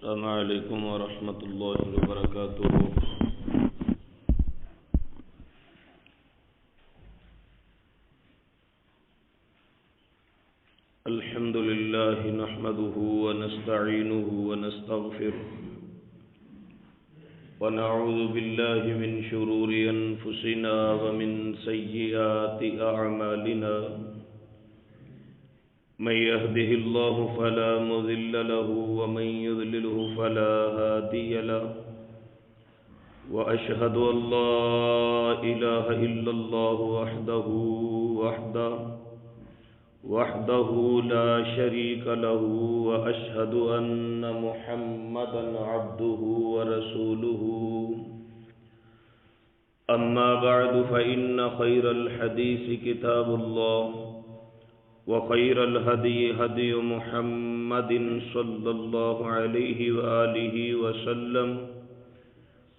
السلام علیکم ورحمۃ اللہ وبرکاتہ۔ الحمد للہ نحمده ونستعینه ونستغفره ونعوذ باللہ من شرور انفسنا ومن سیئات اعمالنا، من يهده الله فلا مضل له ومن يضلله فلا هادي له، وأشهد أن لا إله إلا الله وحده لا شريك له، وأشهد أن محمدا عبده ورسوله، أما بعد فإن خير الحديث كتاب الله، وخير الهدي هدي محمد صلى الله عليه وآله وسلم،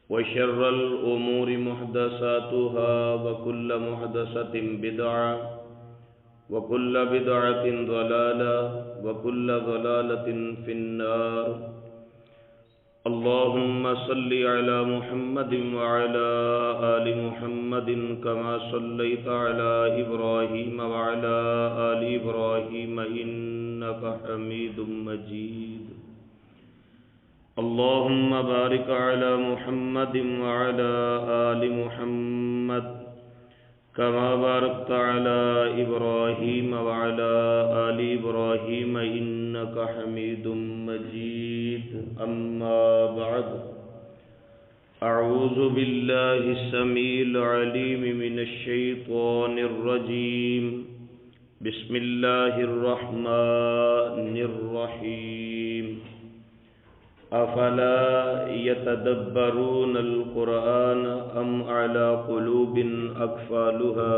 وشر الأمور محدثاتها، وكل محدثة بدعة، وكل بدعة ضلالة، وكل ضلالة في النار۔ اللهم صل على محمد وعلى آل محمد كما صليت على إبراهيم وعلى آل إبراهيم إنك حميد مجيد۔ اللهم بارك على محمد وعلى آل محمد كما باركت على إبراهيم وعلى آل إبراهيم إنك حميد مجيد۔ أما بعد، أعوذ بالله السميع العليم من الشيطان الرجيم، بسم الله الرحمن الرحيم۔ أفلا يتدبرون القرآن أم على قلوب أقفالها؟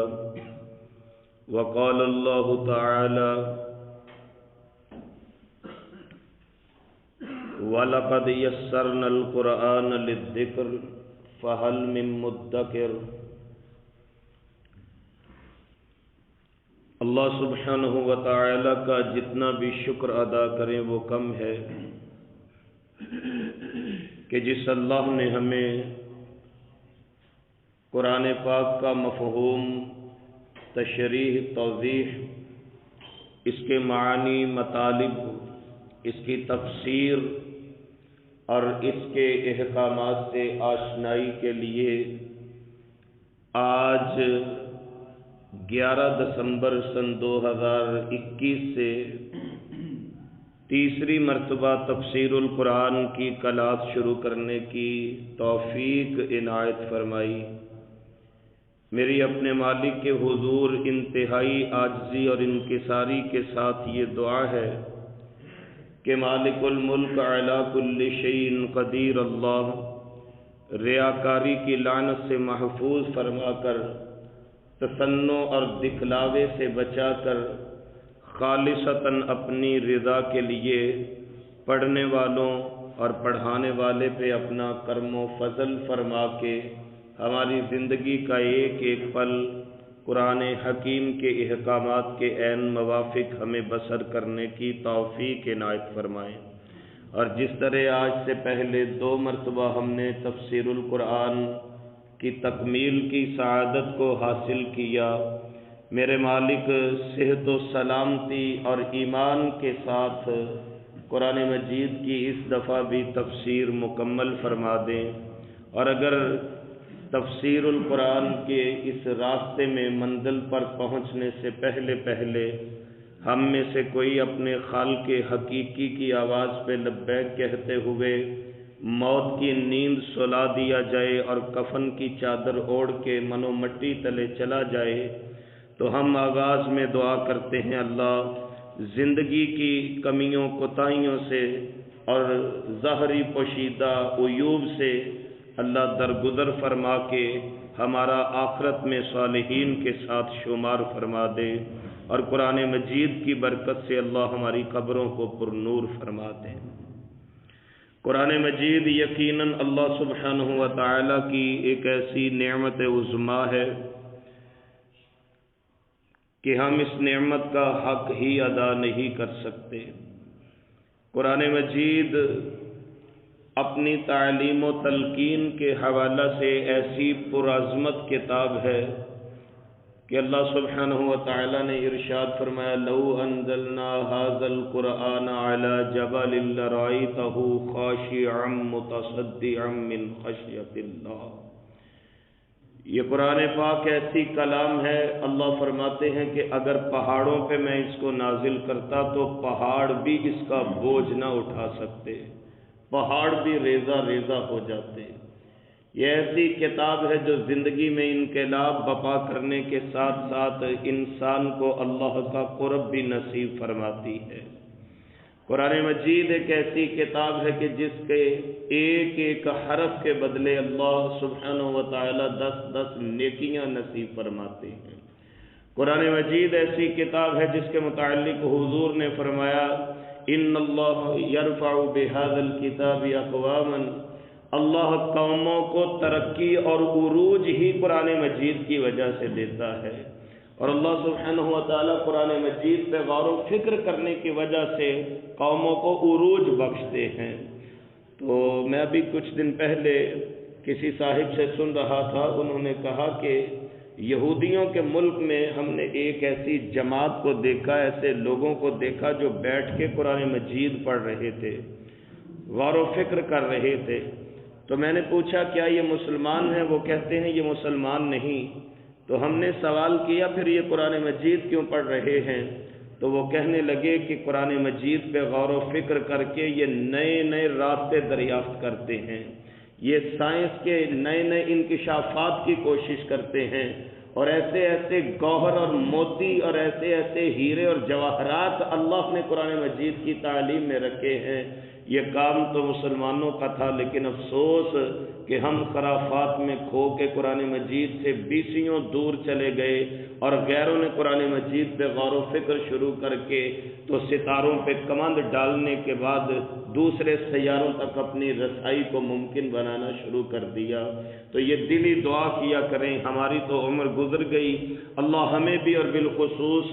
وقال الله تعالى: وَلَقَدْ يَسَّرْنَا الْقُرْآنَ لِلذِّكْرِ فَهَلْ مِن مُّدَّكِرٍ۔ اللہ سبحانہ و تعالی کا جتنا بھی شکر ادا کریں وہ کم ہے کہ جس اللہ نے ہمیں قرآن پاک کا مفہوم، تشریح، توضیح، اس کے معانی، مطالب، اس کی تفسیر اور اس کے احکامات سے آشنائی کے لیے آج 11 دسمبر سن 2021 سے تیسری مرتبہ تفسیر القرآن کی کلاس شروع کرنے کی توفیق عنایت فرمائی۔ میری اپنے مالک کے حضور انتہائی عاجزی اور انکساری کے ساتھ یہ دعا ہے کہ مالک الملک علی کل شیء قدیر اللہ ریاکاری کی لعنت سے محفوظ فرما کر، تصنع اور دکھلاوے سے بچا کر، خالصتاً اپنی رضا کے لیے پڑھنے والوں اور پڑھانے والے پہ اپنا کرم و فضل فرما کے ہماری زندگی کا ایک ایک پل قرآن حکیم کے احکامات کے عین موافق ہمیں بسر کرنے کی توفیق عنایت فرمائیں۔ اور جس طرح آج سے پہلے 2 مرتبہ ہم نے تفسیر القرآن کی تکمیل کی سعادت کو حاصل کیا، میرے مالک صحت و سلامتی اور ایمان کے ساتھ قرآن مجید کی اس دفعہ بھی تفسیر مکمل فرما دیں، اور اگر تفسیر القرآن کے اس راستے میں منزل پر پہنچنے سے پہلے ہم میں سے کوئی اپنے خالق حقیقی کی آواز پہ لبیک کہتے ہوئے موت کی نیند سلا دیا جائے اور کفن کی چادر اوڑھ کے منو مٹی تلے چلا جائے، تو ہم آغاز میں دعا کرتے ہیں، اللہ زندگی کی کمیوں کوتاہیوں سے اور ظاہری پوشیدہ عیوب سے اللہ درگزر فرما کے ہمارا آخرت میں صالحین کے ساتھ شمار فرما دے، اور قرآن مجید کی برکت سے اللہ ہماری قبروں کو پر نور فرما دے۔ قرآن مجید یقیناً اللہ سبحانہ و تعالی کی ایک ایسی نعمت عظمیٰ ہے کہ ہم اس نعمت کا حق ہی ادا نہیں کر سکتے۔ قرآن مجید اپنی تعلیم و تلقین کے حوالہ سے ایسی پرعظمت کتاب ہے کہ اللہ سبحانہ و تعالی نے ارشاد فرمایا لو انزلنا هذا القرآن على جبل لرأيته خاشعا متصدعا من خشیۃ اللہ۔ یہ قرآن پاک ایسی کلام ہے، اللہ فرماتے ہیں کہ اگر پہاڑوں پہ میں اس کو نازل کرتا تو پہاڑ بھی اس کا بوجھ نہ اٹھا سکتے، پہاڑ بھی ریزہ ریزہ ہو جاتے۔ یہ ایسی کتاب ہے جو زندگی میں انقلاب برپا کرنے کے ساتھ ساتھ انسان کو اللہ کا قرب بھی نصیب فرماتی ہے۔ قرآن مجید ایک ایسی کتاب ہے کہ جس کے ایک ایک حرف کے بدلے اللہ سبحانہ و تعالی 10 نیکیاں نصیب فرماتے ہیں۔ قرآن مجید ایسی کتاب ہے جس کے متعلق حضور نے فرمایا ان اللہ یرفع بہذا الکتاب اقواما، اللہ قوموں کو ترقی اور عروج ہی قرآن مجید کی وجہ سے دیتا ہے، اور اللہ سبحانہ و تعالیٰ قرآن مجید پہ غور و فکر کرنے کی وجہ سے قوموں کو عروج بخشتے ہیں۔ تو میں ابھی کچھ دن پہلے کسی صاحب سے سن رہا تھا، انہوں نے کہا کہ یہودیوں کے ملک میں ہم نے ایک ایسی جماعت کو دیکھا، ایسے لوگوں کو دیکھا جو بیٹھ کے قرآن مجید پڑھ رہے تھے، غور و فکر کر رہے تھے۔ تو میں نے پوچھا کیا یہ مسلمان ہیں؟ وہ کہتے ہیں یہ مسلمان نہیں۔ تو ہم نے سوال کیا پھر یہ قرآن مجید کیوں پڑھ رہے ہیں؟ تو وہ کہنے لگے کہ قرآن مجید پہ غور و فکر کر کے یہ نئے نئے راستے دریافت کرتے ہیں، یہ سائنس کے نئے نئے انکشافات کی کوشش کرتے ہیں، اور ایسے ایسے گوہر اور موتی اور ایسے ایسے ہیرے اور جواہرات اللہ نے قرآن مجید کی تعلیم میں رکھے ہیں۔ یہ کام تو مسلمانوں کا تھا، لیکن افسوس کہ ہم خرافات میں کھو کے قرآن مجید سے بیسیوں دور چلے گئے، اور غیروں نے قرآن مجید پہ غور و فکر شروع کر کے تو ستاروں پہ کمند ڈالنے کے بعد دوسرے سیاروں تک اپنی رسائی کو ممکن بنانا شروع کر دیا۔ تو یہ دلی دعا کیا کریں، ہماری تو عمر گزر گئی، اللہ ہمیں بھی اور بالخصوص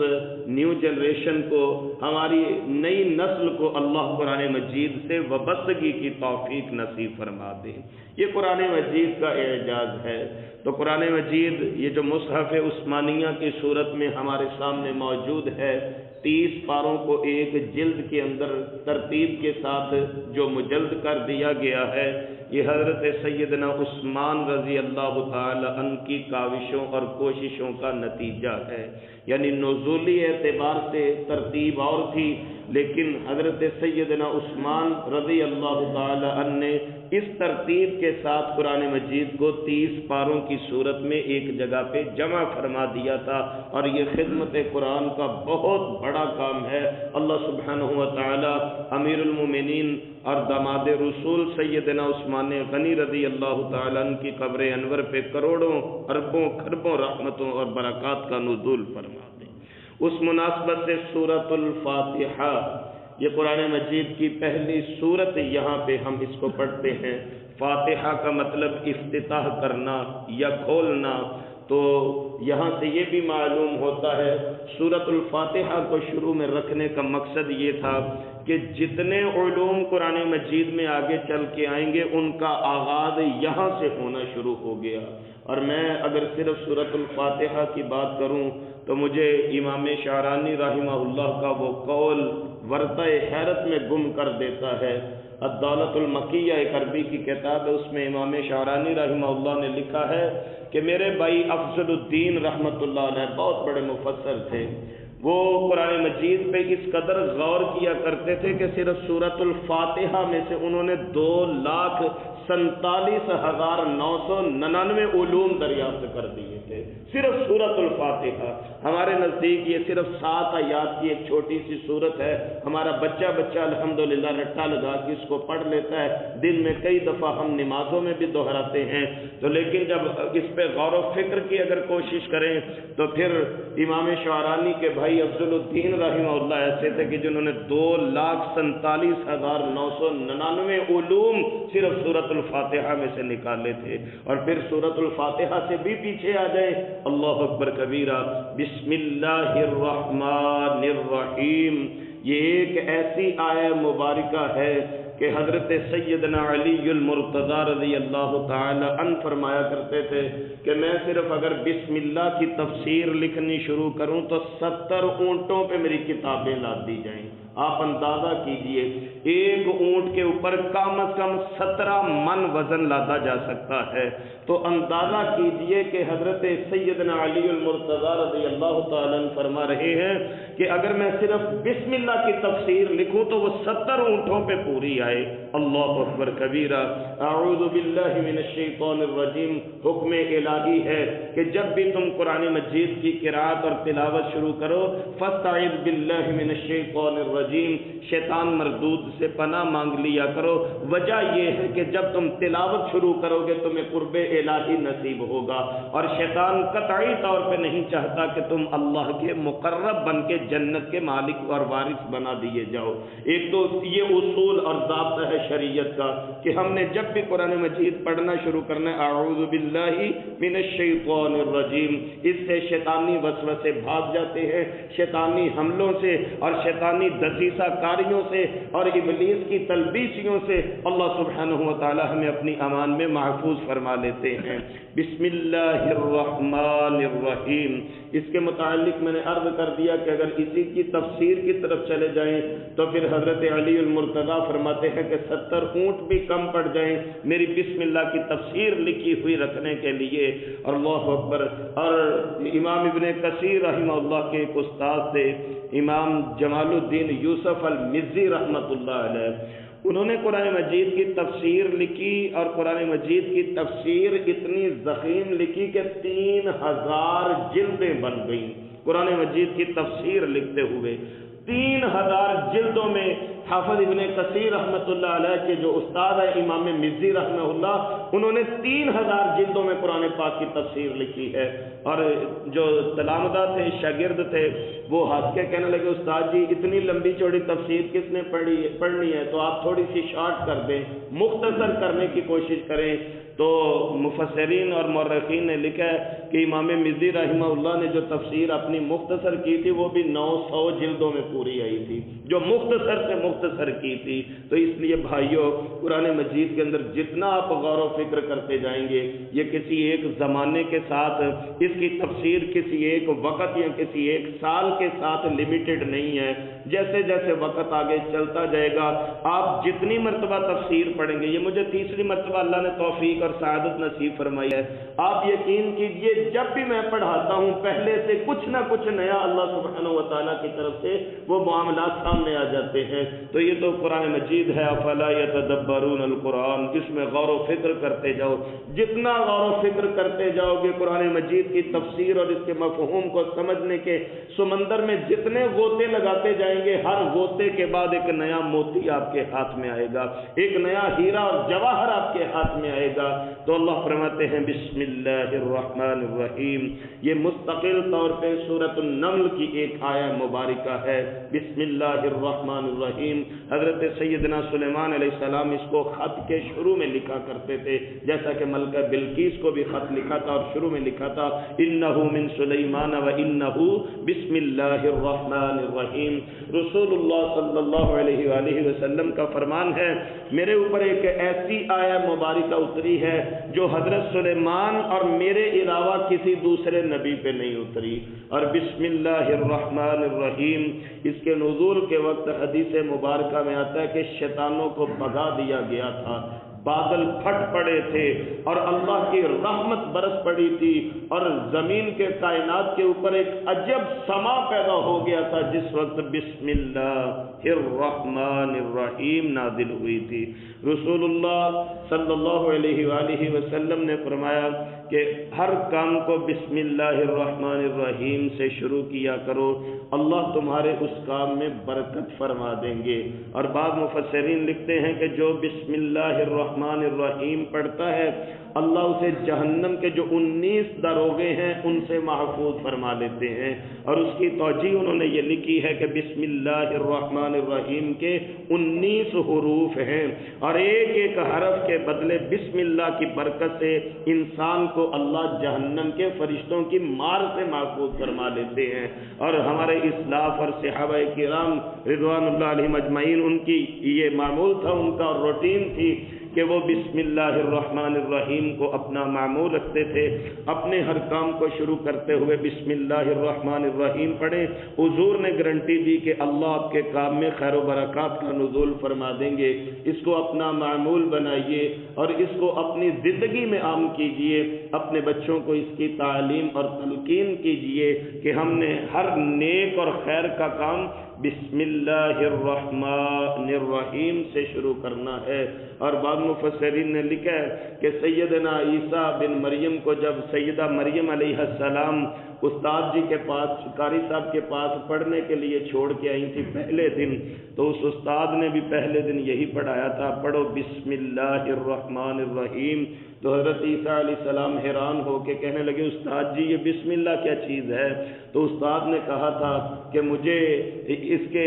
نیو جنریشن کو، ہماری نئی نسل کو اللہ قرآن مجید سے وابستگی کی توفیق نصیب فرما دے۔ یہ قرآن مجید کا اعجاز ہے۔ تو قرآن مجید یہ جو مصحف عثمانیہ کی صورت میں ہمارے سامنے موجود ہے، 30 پاروں کو ایک جلد کے اندر ترتیب کے ساتھ جو مجلد کر دیا گیا ہے، یہ حضرت سیدنا عثمان رضی اللہ تعالی عنہ کی کاوشوں اور کوششوں کا نتیجہ ہے۔ یعنی نزولی اعتبار سے ترتیب اور تھی، لیکن حضرت سیدنا عثمان رضی اللہ تعالی عنہ نے اس ترتیب کے ساتھ قرآن مجید کو 30 پاروں کی صورت میں ایک جگہ پہ جمع فرما دیا تھا، اور یہ خدمت قرآن کا بہت بڑا کام ہے۔ اللہ سبحانہ و تعالی امیر المومنین اور داماد رسول سیدنا عثمان غنی رضی اللہ تعالی عنہ کی قبر انور پہ کروڑوں اربوں خربوں رحمتوں اور برکات کا نزول فرما دیں۔ اس مناسبت سے سورۃ الفاتحہ، یہ قرآن مجید کی پہلی سورت، یہاں پہ ہم اس کو پڑھتے ہیں۔ فاتحہ کا مطلب افتتاح کرنا یا کھولنا، تو یہاں سے یہ بھی معلوم ہوتا ہے سورۃ الفاتحہ کو شروع میں رکھنے کا مقصد یہ تھا کہ جتنے علوم قرآن مجید میں آگے چل کے آئیں گے ان کا آغاز یہاں سے ہونا شروع ہو گیا۔ اور میں اگر صرف سورۃ الفاتحہ کی بات کروں تو مجھے امام شعرانی رحمہ اللہ کا وہ قول ورطہ حیرت میں گم کر دیتا ہے۔ الدولۃ المکیہ ایک عربی کی کتاب ہے، اس میں امام شعرانی رحمہ اللہ نے لکھا ہے کہ میرے بھائی افضل الدین رحمۃ اللہ علیہ بہت بڑے مفسر تھے، وہ قرآن مجید پہ اس قدر غور کیا کرتے تھے کہ صرف سورۃ الفاتحہ میں سے انہوں نے 2,47,999 علوم دریافت کر دیے تھے، صرف سورۃ الفاتحہ۔ ہمارے نزدیک یہ صرف 7 آیات کی ایک چھوٹی سی صورت ہے، ہمارا بچہ الحمدللہ رٹا لگا کے اس کو پڑھ لیتا ہے، دن میں کئی دفعہ ہم نمازوں میں بھی دہراتے ہیں۔ تو لیکن جب اس پہ غور و فکر کی اگر کوشش کریں تو پھر امام شعرانی کے بھائی افضل الدین رحمہ اللہ ایسے تھے کہ جنہوں نے 2,47,999 علوم صرف سورۃ الفاتحہ میں سے نکالے تھے۔ اور پھر سورۃ الفاتحہ سے بھی پیچھے آ جائیں، اللہ اکبر کبیرہ، بسم اللہ الرحمن الرحیم، یہ ایک ایسی آیہ مبارکہ ہے کہ حضرت سیدنا علی المرتضی رضی اللہ تعالی عنہ فرمایا کرتے تھے کہ میں صرف اگر بسم اللہ کی تفسیر لکھنی شروع کروں تو 70 اونٹوں پہ میری کتابیں لاد دی جائیں۔ آپ اندازہ کیجئے ایک اونٹ کے اوپر کم از کم 17 من وزن لادا جا سکتا ہے، تو اندازہ کیجئے کہ حضرت سیدنا علی المرتضی رضی اللہ تعالیٰ عنہ فرما رہے ہیں کہ اگر میں صرف بسم اللہ کی تفسیر لکھوں تو وہ 70 اونٹوں پہ پوری آئے۔ اللہ اکبر کبیرہ۔ اعوذ باللہ من الشیطان الرجیم، حکم الہی ہے کہ جب بھی تم قرآن مجید کی قرأت اور تلاوت شروع کرو فاستعذ باللہ من الشیطان الرجیم، شیطان مردود سے پناہ مانگ لیا کرو۔ وجہ یہ ہے کہ جب تم تلاوت شروع کرو گے تمہیں قرب الہی نصیب ہوگا، اور شیطان قطعی طور پہ نہیں چاہتا کہ تم اللہ کے مقرب بن کے جنت کے مالک اور وارث بنا دیے جاؤ۔ ایک تو یہ اصول اور ضابطہ ہے شریعت کا کہ ہم نے جب بھی قرآن مجید پڑھنا شروع کرنا ہے اعوذ باللہ من الشیطان الرجیم، اس سے شیطانی وسوسے بھاگ جاتے ہیں، شیطانی حملوں سے اور شیطانی دسیسہ کاریوں سے اور ابلیس کی تلبیسیوں سے اللہ سبحانہ و تعالی ہمیں اپنی امان میں محفوظ فرما لیتے ہیں۔ بسم اللہ الرحمن الرحیم، اس کے متعلق میں نے عرض کر دیا کہ اگر اسی کی تفسیر کی طرف چلے جائیں تو پھر حضرت علی المرتضی فرماتے ہیں کہ 70 اونٹ بھی کم پڑ جائیں میری بسم اللہ کی تفسیر لکھی ہوئی رکھنے کے لیے۔ اللہ اکبر۔ اور امام ابن کثیر رحمہ اللہ کے ایک استاد تھے امام جمال الدین یوسف المزی رحمۃ اللہ علیہ، انہوں نے قرآن مجید کی تفسیر لکھی اور قرآن مجید کی تفسیر اتنی ضخیم لکھی کہ 3000 جلدیں بن گئیں قرآن مجید کی تفسیر لکھتے ہوئے۔ 3000 جلدوں میں حافظ ابن کثیر رحمۃ اللہ علیہ کے جو استاد ہے امام مزی رحمہ اللہ، انہوں نے 3000 جلدوں میں قرآن پاک کی تفسیر لکھی ہے۔ اور جو تلامذہ تھے، شاگرد تھے، وہ ہنس کے کہنے لگے استاد جی اتنی لمبی چوڑی تفسیر کس نے پڑھنی ہے، تو آپ تھوڑی سی شارٹ کر دیں، مختصر کرنے کی کوشش کریں۔ تو مفسرین اور مورخین نے لکھا ہے کہ امام مزی رحمہ اللہ نے جو تفسیر اپنی مختصر کی تھی وہ بھی 900 جلدوں میں پوری آئی تھی، جو مختصر سے مختصر کی تھی۔ تو اس لیے بھائیوں قرآن مجید کے اندر جتنا آپ غور و فکر کرتے جائیں گے، یہ کسی ایک زمانے کے ساتھ، اس کی تفسیر کسی ایک وقت یا کسی ایک سال کے ساتھ لمیٹڈ نہیں ہے۔ جیسے جیسے وقت آگے چلتا جائے گا آپ جتنی مرتبہ تفسیر پڑھیں گے، یہ مجھے تیسری مرتبہ اللہ نے توفیق اور سعادت نصیب فرمائی ہے، آپ یقین کیجئے جب بھی میں پڑھاتا ہوں پہلے سے کچھ نہ کچھ نیا اللہ سبحانہ و تعالیٰ کی طرف سے وہ معاملات سامنے آ جاتے ہیں۔ تو یہ تو قرآن مجید ہے، افلا یتدبرون القرآن، اس میں غور و فکر کرتے جاؤ، جتنا غور و فکر کرتے جاؤ گے قرآن مجید کی تفسیر اور اس کے مفہوم کو سمجھنے کے سمندر میں جتنے غوطے لگاتے جائیں گے، ہر غوطے کے بعد ایک نیا موتی آپ کے ہاتھ میں آئے گا، ایک نیا ہیرا اور جواہر آپ کے ہاتھ میں آئے گا۔ تو اللہ فرماتے ہیں بسم اللہ الرحمن الرحیم، یہ مستقل طور پہ سورۃ النمل کی ایک آیہ مبارکہ ہے۔ بسم اللہ الرحمن الرحیم، حضرت سیدنا سلیمان علیہ السلام اس کو خط کے شروع میں لکھا کرتے تھے، جیسا کہ ملکہ بلقیس کو بھی خط لکھا تھا اور شروع میں لکھا تھا انہ من سلیمان و انہ بسم اللہ الرحمن الرحیم۔ رسول اللہ صلی اللہ علیہ وآلہ وسلم کا فرمان ہے میرے اوپر ایک ایسی آیہ مبارکہ اتری ہے جو حضرت سلیمان اور میرے علاوہ کسی دوسرے نبی پہ نہیں اتری۔ اور بسم اللہ الرحمن الرحیم اس کے نزول کے وقت حدیث مبارکہ میں آتا ہے کہ شیطانوں کو بھگا دیا گیا تھا، بادل پھٹ پڑے تھے اور اللہ کی رحمت برس پڑی تھی، اور زمین کے کائنات کے اوپر ایک عجب سما پیدا ہو گیا تھا جس وقت بسم اللہ الرحمن الرحیم نازل ہوئی تھی۔ رسول اللہ صلی اللہ علیہ وآلہ وسلم نے فرمایا کہ ہر کام کو بسم اللہ الرحمن الرحیم سے شروع کیا کرو، اللہ تمہارے اس کام میں برکت فرما دیں گے۔ اور بعض مفسرین لکھتے ہیں کہ جو بسم اللہ الرحمن الرحمن الرحیم پڑھتا ہے اللہ اسے جہنم کے جو 19 دروغے ہیں ان سے محفوظ فرما لیتے ہیں۔ اور اس کی توجیہ انہوں نے یہ لکھی ہے کہ بسم اللہ الرحمن الرحیم کے 19 حروف ہیں، اور ایک ایک حرف کے بدلے بسم اللہ کی برکت سے انسان کو اللہ جہنم کے فرشتوں کی مار سے محفوظ فرما لیتے ہیں۔ اور ہمارے اسلاف اور صحابہ کرام رضوان اللہ علیہم اجمعین ان کی یہ معمول تھا، ان کا روٹین تھی کہ وہ بسم اللہ الرحمن الرحیم کو اپنا معمول رکھتے تھے، اپنے ہر کام کو شروع کرتے ہوئے بسم اللہ الرحمن الرحیم پڑھیں۔ حضور نے گارنٹی دی کہ اللہ آپ کے کام میں خیر و برکات کا نزول فرما دیں گے۔ اس کو اپنا معمول بنائیے اور اس کو اپنی زندگی میں عام کیجئے، اپنے بچوں کو اس کی تعلیم اور تلقین کیجئے کہ ہم نے ہر نیک اور خیر کا کام بسم اللہ الرحمن الرحیم سے شروع کرنا ہے۔ اور بعض مفسرین نے لکھا ہے کہ سیدنا عیسیٰ بن مریم کو جب سیدہ مریم علیہ السلام استاد جی کے پاس، قاری صاحب کے پاس پڑھنے کے لیے چھوڑ کے آئی تھی پہلے دن، تو اس استاد نے بھی پہلے دن یہی پڑھایا تھا، پڑھو بسم اللہ الرحمن الرحیم۔ تو حضرت عیسیٰ علیہ السلام حیران ہو کے کہنے لگے استاد جی یہ بسم اللہ کیا چیز ہے؟ تو استاد نے کہا تھا کہ مجھے اس کے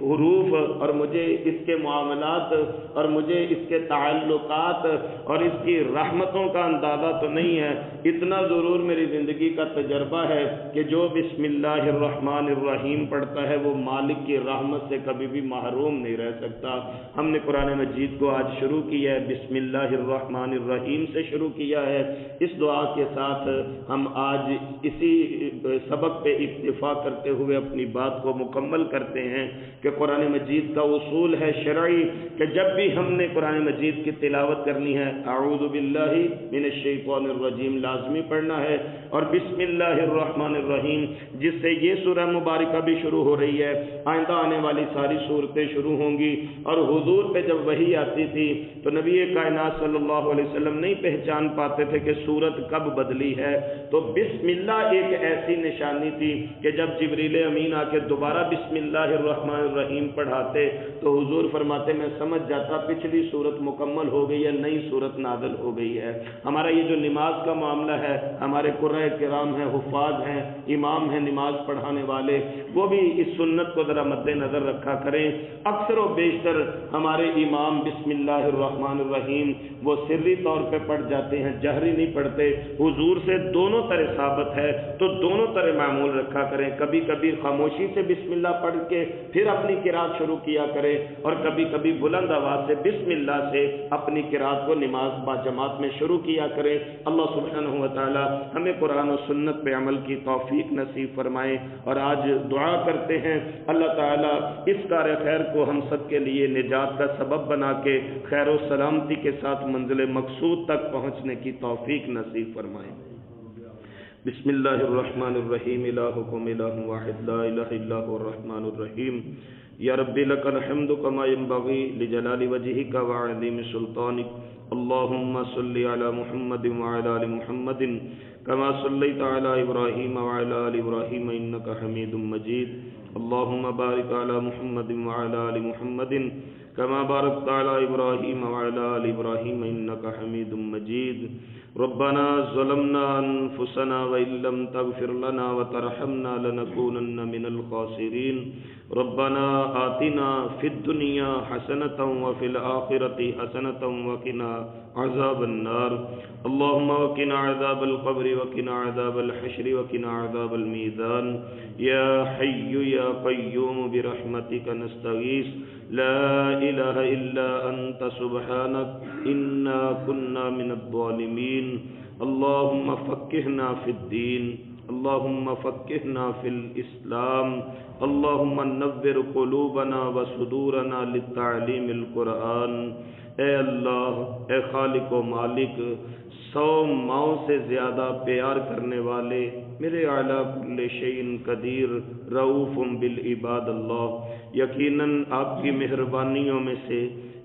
حروف اور مجھے اس کے معاملات اور مجھے اس کے تعلقات اور اس کی رحمتوں کا اندازہ تو نہیں ہے، اتنا ضرور میری زندگی کا تجربہ ہے کہ جو بسم اللہ الرحمن الرحیم پڑھتا ہے وہ مالک کی رحمت سے کبھی بھی محروم نہیں رہ سکتا۔ ہم نے قرآن مجید کو آج شروع کیا ہے بسم اللہ الرحمن الرحیم سے شروع کیا ہے۔ اس دعا کے ساتھ ہم آج اسی سبق پہ اکتفا کرتے ہوئے اپنی بات کو مکمل کرتے ہیں کہ قرآن مجید کا اصول ہے شرعی کہ جب بھی ہم نے قرآن مجید کی تلاوت کرنی ہے اعوذ باللہ من الشیطان الرجیم لازمی پڑھنا ہے، اور بسم اللہ الرحمن الرحیم جس سے یہ سورہ مبارکہ بھی شروع ہو رہی ہے، آئندہ آنے والی ساری صورتیں شروع ہوں گی۔ اور حضور پہ جب وحی آتی تھی تو نبی کائنات صلی اللہ علیہ وسلم نہیں پہچان پاتے تھے کہ صورت کب بدلی ہے، تو بسم اللہ ایک ایسی نشانی تھی کہ جب جبریل امین آ کے دوبارہ بسم اللہ الرحمن الرحیم پڑھاتے تو حضور فرماتے میں سمجھ جاتا پچھلی صورت مکمل ہو گئی ہے، نئی صورت نازل ہو گئی ہے۔ ہمارا یہ جو نماز کا معاملہ ہے، ہمارے قرآن کرام ہیں، حفاظ ہیں، امام ہیں نماز پڑھانے والے، وہ بھی اس سنت کو ذرا مد نظر رکھا کریں۔ اکثر و بیشتر ہمارے امام بسم اللہ الرحمن الرحیم وہ سری طور پہ پڑھ جاتے ہیں، جہری نہیں پڑھتے۔ حضور سے دونوں طرح ثابت ہے تو دونوں طرح معمول رکھا کریں، کبھی کبھی خاموشی سے بسم اللہ پڑھ کے پھر اپنی قرات شروع کیا کریں، اور کبھی کبھی بلند آواز سے بسم اللہ سے اپنی قرات کو نماز با جماعت میں شروع کیا کریں۔ اللہ سبحانہ و تعالی ہمیں قرآن و سنت پہ عمل کی توفیق نصیب فرمائے۔ اور آج دعا کرتے ہیں اللہ تعالی اس کار خیر کو ہم سب کے لیے نجات کا سبب بنا کے خیر و سلامتی کے ساتھ منزل مقصود تک پہنچنے کی توفیق نصیب فرمائے۔ بسم اللہ الرحمن الرحیم الہکم الہ واحد لا الہ الا هو الرحمن الرحیم یا رب لک الحمد کما ینبغی لجلال وجہک وعظیم سلطانک اللہم صل علی محمد وعلی آل محمد کما صلیت علی ابراہیم وعلی آل ابراہیم انک حمید مجید اللہم بارک علی محمد وعلی آل محمد کما بارکت علی ابراہیم وعلی آل ابراہیم انک حمید مجید ربنا ظلمنا انفسنا وان لم تغفر لنا وترحمنا لنكونن من الخاسرین ربنا آتنا فی الدنیا حسنة وفی الآخرة حسنة وقنا عذاب النار اللهم وقنا عذاب القبر وقنا عذاب الحشر وقنا عذاب الميزان يا حي يا قيوم برحمتك نستغيث لا إله إلا أنت سبحانك إنا كنا من الظالمين اللهم فقهنا في الدين اللهم فقهنا في الإسلام اللهم نور قلوبنا وصدورنا للتعليم القرآن۔ اے اللہ، اے خالق و مالک، 100 ماؤں سے زیادہ پیار کرنے والے میرے اعلیٰ کل شیء قدیر رؤوف بالعباد اللہ۔ یقیناً آپ کی مہربانیوں میں سے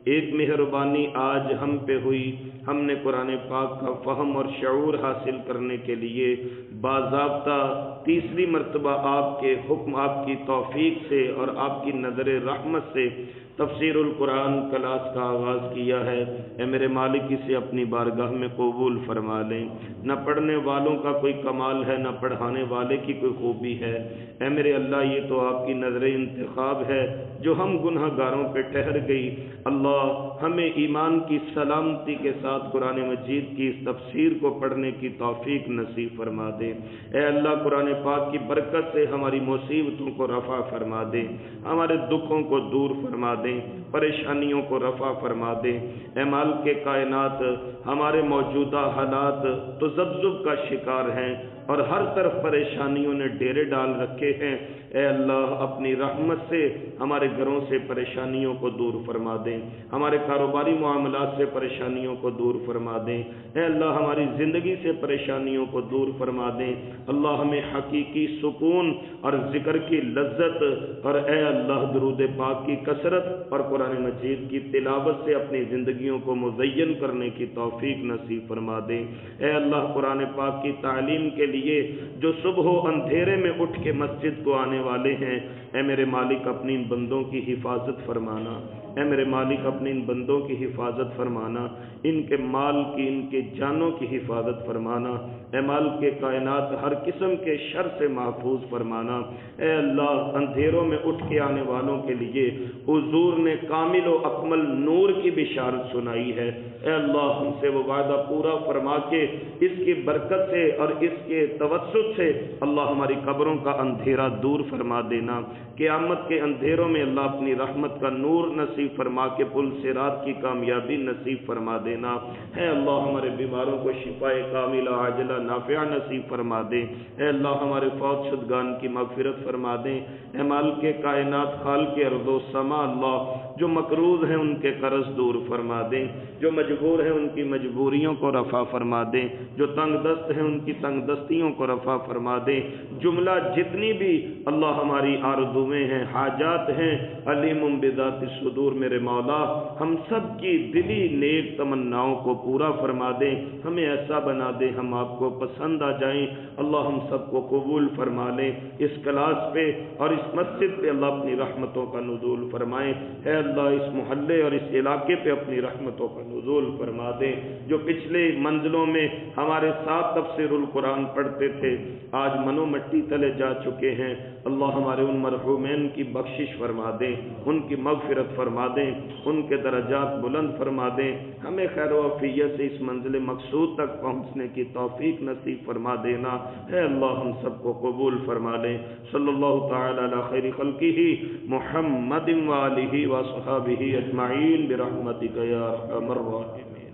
ایک مہربانی آج ہم پہ ہوئی، ہم نے قرآن پاک کا فہم اور شعور حاصل کرنے کے لیے باضابطہ تیسری مرتبہ آپ کے حکم، آپ کی توفیق سے اور آپ کی نظر رحمت سے تفسیر القرآن کلاس کا آغاز کیا ہے۔ اے میرے مالک، اسے اپنی بارگاہ میں قبول فرما لیں۔ نہ پڑھنے والوں کا کوئی کمال ہے، نہ پڑھانے والے کی کوئی خوبی ہے۔ اے میرے اللہ، یہ تو آپ کی نظر انتخاب ہے جو ہم گناہ گاروں پہ ٹھہر گئی۔ اللہ، ہمیں ایمان کی سلامتی کے ساتھ قرآن مجید کی اس تفسیر کو پڑھنے کی توفیق نصیب فرما دے۔ اے اللہ، قرآن پاک کی برکت سے ہماری مصیبتوں کو رفع فرما دے، ہمارے دکھوں کو دور فرما دے، پریشانیوں کو رفع فرما دے۔ اے مالک کائنات، ہمارے موجودہ حالات تو تذبذب کا شکار ہیں اور ہر طرف پریشانیوں نے ڈیرے ڈال رکھے ہیں۔ اے اللہ، اپنی رحمت سے ہمارے گھروں سے پریشانیوں کو دور فرما دیں، ہمارے کاروباری معاملات سے پریشانیوں کو دور فرما دیں۔ اے اللہ، ہماری زندگی سے پریشانیوں کو دور فرما دیں۔ اللہ، ہمیں حقیقی سکون اور ذکر کی لذت اور اے اللہ درود پاک کی کثرت اور قرآن مجید کی تلاوت سے اپنی زندگیوں کو مزین کرنے کی توفیق نصیب فرما دیں۔ اے اللہ، قرآن پاک کی تعلیم کے لیے جو صبح و اندھیرے میں اٹھ کے مسجد کو آنے والے ہیں، اے میرے مالک، اپنی ان بندوں کی حفاظت فرمانا۔ اے میرے مالک، اپنے ان بندوں کی حفاظت فرمانا، ان کے مال کی، ان کے جانوں کی حفاظت فرمانا۔ اے مالک کے کائنات، ہر قسم کے شر سے محفوظ فرمانا۔ اے اللہ، اندھیروں میں اٹھ کے آنے والوں کے لیے حضور نے کامل و اکمل نور کی بشارت سنائی ہے۔ اے اللہ، ہم سے وہ وعدہ پورا فرما کے اس کی برکت سے اور اس کے توسط سے اللہ ہماری قبروں کا اندھیرا دور فرما دینا۔ قیامت کے اندھیروں میں اللہ اپنی رحمت کا نور نصیب فرما کے پل صراط کی کامیابی نصیب فرما دینا۔ اے اللہ، ہمارے بیماروں کو شفاء کاملہ عاجلہ نافعہ نصیب فرما دے۔ اے اللہ، ہمارے فوت شدگان کی مغفرت فرما دیں۔ اے مالک کائنات، خالق ارض و سما، اللہ جو مقروض ہیں ان کے قرض دور فرما دیں، جو مجبور ہیں ان کی مجبوریوں کو رفع فرما دیں، جو تنگ دست ہیں ان کی تنگ دستیوں کو رفع فرما دیں۔ جملہ جتنی بھی اللہ ہماری آرزویں ہیں، حاجات ہیں، علیم بذات الصدور، میرے مولا ہم سب کی دلی نیک تمناؤں کو پورا فرما دیں، ہمیں ایسا بنا دیں ہم آپ کو پسند آ جائیں۔ اللہ ہم سب کو قبول فرما لیں، اس کلاس پہ اور اس مسجد پہ اللہ اپنی رحمتوں کا نزول فرمائیں۔ اے اللہ، اس محلے اور اس علاقے پہ اپنی رحمتوں کا نزول فرما دیں۔ جو پچھلے منزلوں میں ہمارے ساتھ تفسیر القرآن پڑھتے تھے، آج منو مٹی تلے جا چکے ہیں، اللہ ہمارے ان مرحومین کی بخشش فرما دیں، ان کی مغفرت فرما دیں، ان کے درجات بلند فرما دیں، ہمیں خیر و عافیت سے اس منزل مقصود تک پہنچنے کی توفیق نصیب فرما دینا۔ اے اللہ، ہم سب کو قبول فرما لیں۔ صلی اللہ تعالی علی خیر خلقہ محمد وآلہ وصحبہ اجمعین برحمتک یا ارحم الراحمین۔